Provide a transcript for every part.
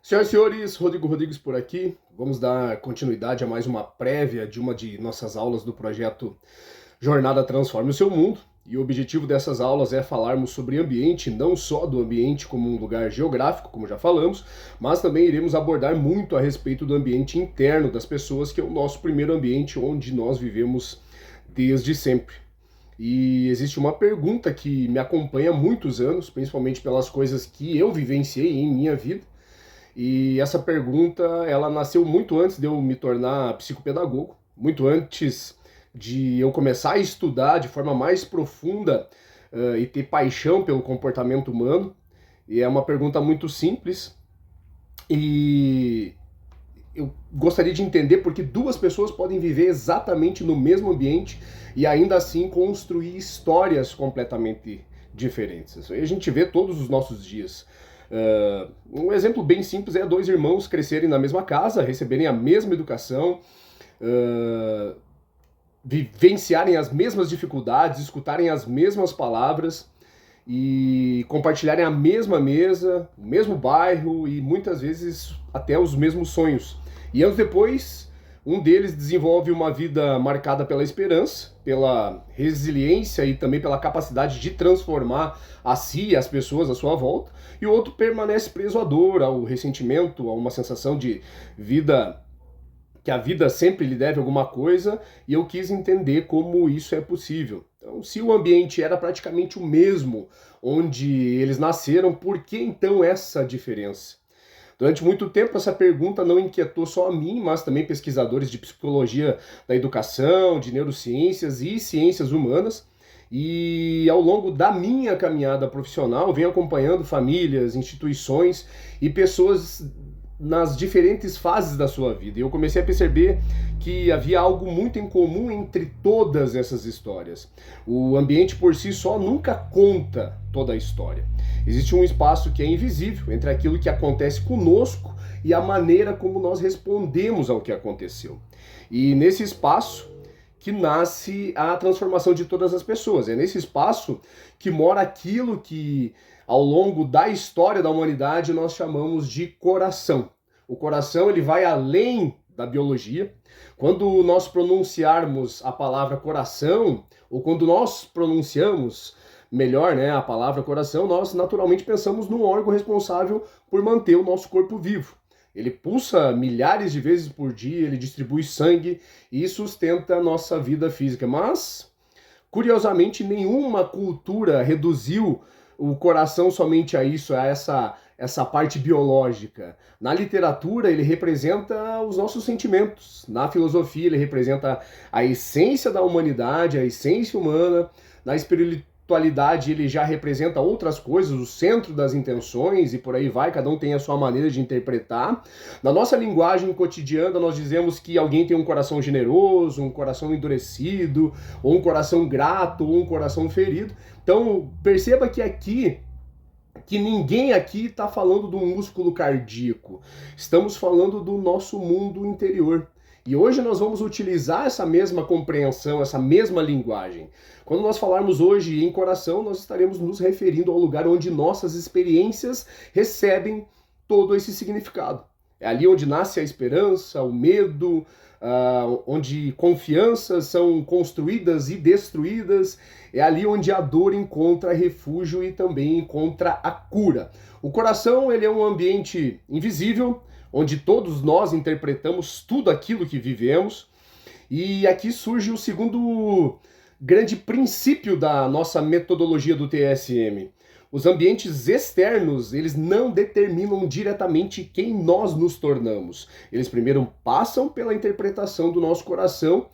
Senhoras e senhores, Rodrigo Rodrigues por aqui. Vamos dar continuidade a mais uma prévia de uma de nossas aulas do projeto Jornada Transforme o Seu Mundo. E o objetivo dessas aulas é falarmos sobre ambiente, não só do ambiente como um lugar geográfico, como já falamos, mas também iremos abordar muito a respeito do ambiente interno das pessoas, que é o nosso primeiro ambiente onde nós vivemos desde sempre. E existe uma pergunta que me acompanha há muitos anos, principalmente pelas coisas que eu vivenciei em minha vida. E essa pergunta, ela nasceu muito antes de eu me tornar psicopedagogo, muito antes de eu começar a estudar de forma mais profunda e ter paixão pelo comportamento humano. E é uma pergunta muito simples e eu gostaria de entender por que duas pessoas podem viver exatamente no mesmo ambiente e ainda assim construir histórias completamente diferentes. Isso aí a gente vê todos os nossos dias. Um exemplo bem simples é dois irmãos crescerem na mesma casa, receberem a mesma educação, vivenciarem as mesmas dificuldades, escutarem as mesmas palavras e compartilharem a mesma mesa, o mesmo bairro e muitas vezes até os mesmos sonhos. E anos depois, um deles desenvolve uma vida marcada pela esperança, pela resiliência e também pela capacidade de transformar a si e as pessoas à sua volta, e o outro permanece preso à dor, ao ressentimento, a uma sensação de vida, que a vida sempre lhe deve alguma coisa, e eu quis entender como isso é possível. Então, se o ambiente era praticamente o mesmo onde eles nasceram, por que então essa diferença? Durante muito tempo, essa pergunta não inquietou só a mim, mas também pesquisadores de psicologia da educação, de neurociências e ciências humanas. E ao longo da minha caminhada profissional, venho acompanhando famílias, instituições e pessoas nas diferentes fases da sua vida. E eu comecei a perceber que havia algo muito em comum entre todas essas histórias. O ambiente por si só nunca conta toda a história. Existe um espaço que é invisível entre aquilo que acontece conosco e a maneira como nós respondemos ao que aconteceu. E nesse espaço que nasce a transformação de todas as pessoas. É nesse espaço que mora aquilo que, ao longo da história da humanidade, nós chamamos de coração. O coração, ele vai além da biologia. Quando nós pronunciarmos a palavra coração, ou quando nós pronunciamos melhor, né, a palavra coração, nós naturalmente pensamos num órgão responsável por manter o nosso corpo vivo. Ele pulsa milhares de vezes por dia, ele distribui sangue e sustenta a nossa vida física. Mas, curiosamente, nenhuma cultura reduziu o coração somente a isso, a essa parte biológica. Na literatura, ele representa os nossos sentimentos. Na filosofia, ele representa a essência da humanidade, a essência humana. Na espiritualidade, ele já representa outras coisas, o centro das intenções e por aí vai, cada um tem a sua maneira de interpretar. Na nossa linguagem cotidiana, nós dizemos que alguém tem um coração generoso, um coração endurecido, ou um coração grato, ou um coração ferido. Então, perceba que ninguém aqui está falando do músculo cardíaco. Estamos falando do nosso mundo interior. E hoje nós vamos utilizar essa mesma compreensão, essa mesma linguagem. Quando nós falarmos hoje em coração, nós estaremos nos referindo ao lugar onde nossas experiências recebem todo esse significado. É ali onde nasce a esperança, o medo, onde confianças são construídas e destruídas. É ali onde a dor encontra refúgio e também encontra a cura. O coração, ele é um ambiente invisível, onde todos nós interpretamos tudo aquilo que vivemos. E aqui surge o segundo grande princípio da nossa metodologia do TSM. Os ambientes externos, eles não determinam diretamente quem nós nos tornamos. Eles primeiro passam pela interpretação do nosso coração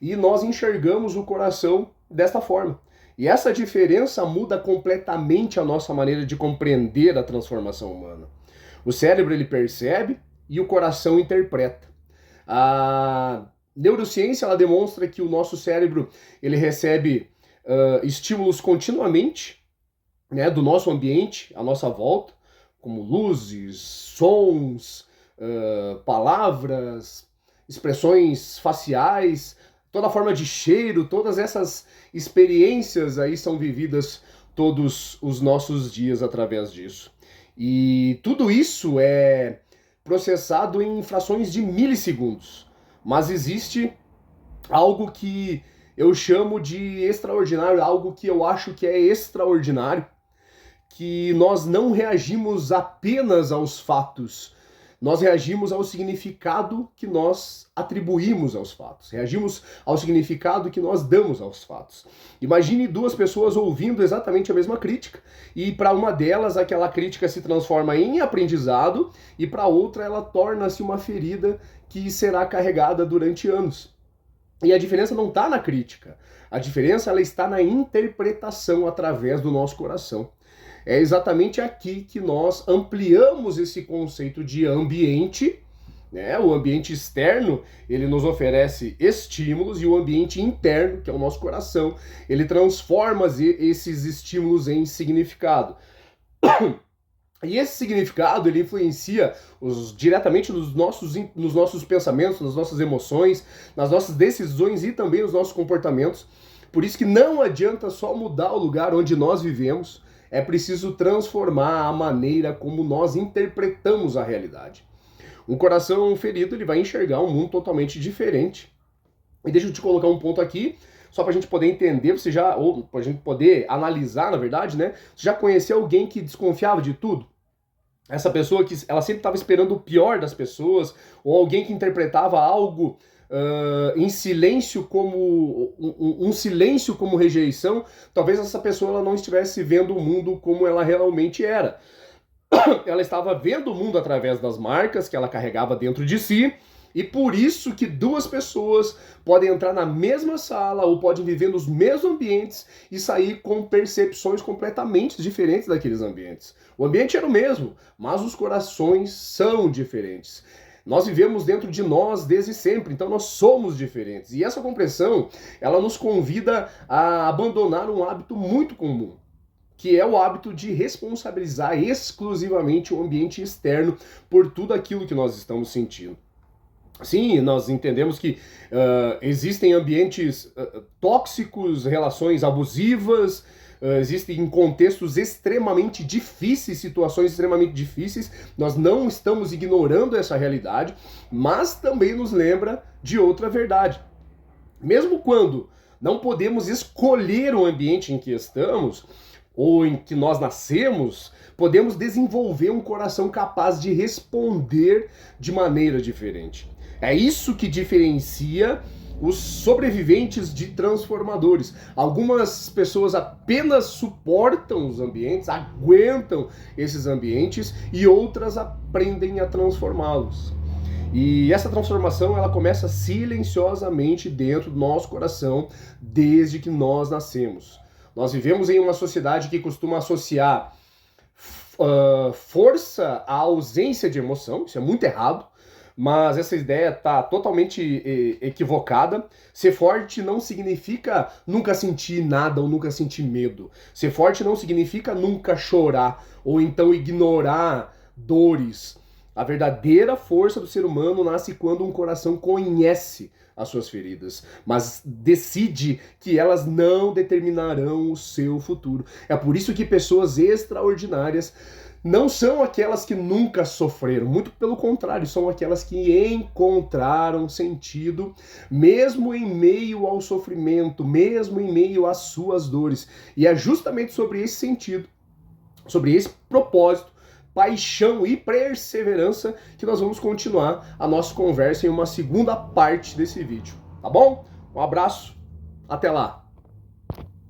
e nós enxergamos o coração desta forma. E essa diferença muda completamente a nossa maneira de compreender a transformação humana. O cérebro, ele percebe e o coração interpreta. A neurociência, ela demonstra que o nosso cérebro, ele recebe estímulos continuamente, né, do nosso ambiente, à nossa volta, como luzes, sons, palavras, expressões faciais, toda forma de cheiro, todas essas experiências aí são vividas todos os nossos dias através disso. E tudo isso é processado em frações de milissegundos. Mas existe algo que eu chamo de extraordinário, algo que eu acho que é extraordinário, que nós não reagimos apenas aos fatos, nós reagimos ao significado que nós atribuímos aos fatos, reagimos ao significado que nós damos aos fatos. Imagine duas pessoas ouvindo exatamente a mesma crítica, e para uma delas aquela crítica se transforma em aprendizado, e para outra ela torna-se uma ferida que será carregada durante anos. E a diferença não está na crítica, a diferença ela está na interpretação através do nosso coração. É exatamente aqui que nós ampliamos esse conceito de ambiente, né? O ambiente externo, ele nos oferece estímulos, e o ambiente interno, que é o nosso coração, ele transforma esses estímulos em significado. E esse significado, ele influencia diretamente nos nossos pensamentos, nas nossas emoções, nas nossas decisões e também nos nossos comportamentos. Por isso que não adianta só mudar o lugar onde nós vivemos, é preciso transformar a maneira como nós interpretamos a realidade. Um coração ferido, ele vai enxergar um mundo totalmente diferente. E deixa eu te colocar um ponto aqui, só para a gente poder entender, ou para a gente poder analisar, na verdade, né? Você já conheceu alguém que desconfiava de tudo? Essa pessoa que ela sempre estava esperando o pior das pessoas, ou alguém que interpretava algo em silêncio como um silêncio como rejeição. Talvez essa pessoa ela não estivesse vendo o mundo como ela realmente era. Ela estava vendo o mundo através das marcas que ela carregava dentro de si, e por isso que duas pessoas podem entrar na mesma sala ou podem viver nos mesmos ambientes e sair com percepções completamente diferentes daqueles ambientes. O ambiente era o mesmo, mas os corações são diferentes. Nós vivemos dentro de nós desde sempre, então nós somos diferentes. E essa compreensão, ela nos convida a abandonar um hábito muito comum, que é o hábito de responsabilizar exclusivamente o ambiente externo por tudo aquilo que nós estamos sentindo. Sim, nós entendemos que existem ambientes tóxicos, relações abusivas, existem contextos extremamente difíceis, situações extremamente difíceis. Nós não estamos ignorando essa realidade, mas também nos lembra de outra verdade. Mesmo quando não podemos escolher o ambiente em que estamos, ou em que nós nascemos, podemos desenvolver um coração capaz de responder de maneira diferente. É isso que diferencia os sobreviventes de transformadores. Algumas pessoas apenas suportam os ambientes, aguentam esses ambientes, e outras aprendem a transformá-los. E essa transformação ela começa silenciosamente dentro do nosso coração desde que nós nascemos. Nós vivemos em uma sociedade que costuma associar força à ausência de emoção. Isso é muito errado, mas essa ideia está totalmente equivocada. Ser forte não significa nunca sentir nada ou nunca sentir medo. Ser forte não significa nunca chorar ou então ignorar dores. A verdadeira força do ser humano nasce quando um coração conhece as suas feridas, mas decide que elas não determinarão o seu futuro. É por isso que pessoas extraordinárias não são aquelas que nunca sofreram, muito pelo contrário, são aquelas que encontraram sentido, mesmo em meio ao sofrimento, mesmo em meio às suas dores. E é justamente sobre esse sentido, sobre esse propósito, paixão e perseverança que nós vamos continuar a nossa conversa em uma segunda parte desse vídeo, tá bom? Um abraço, até lá!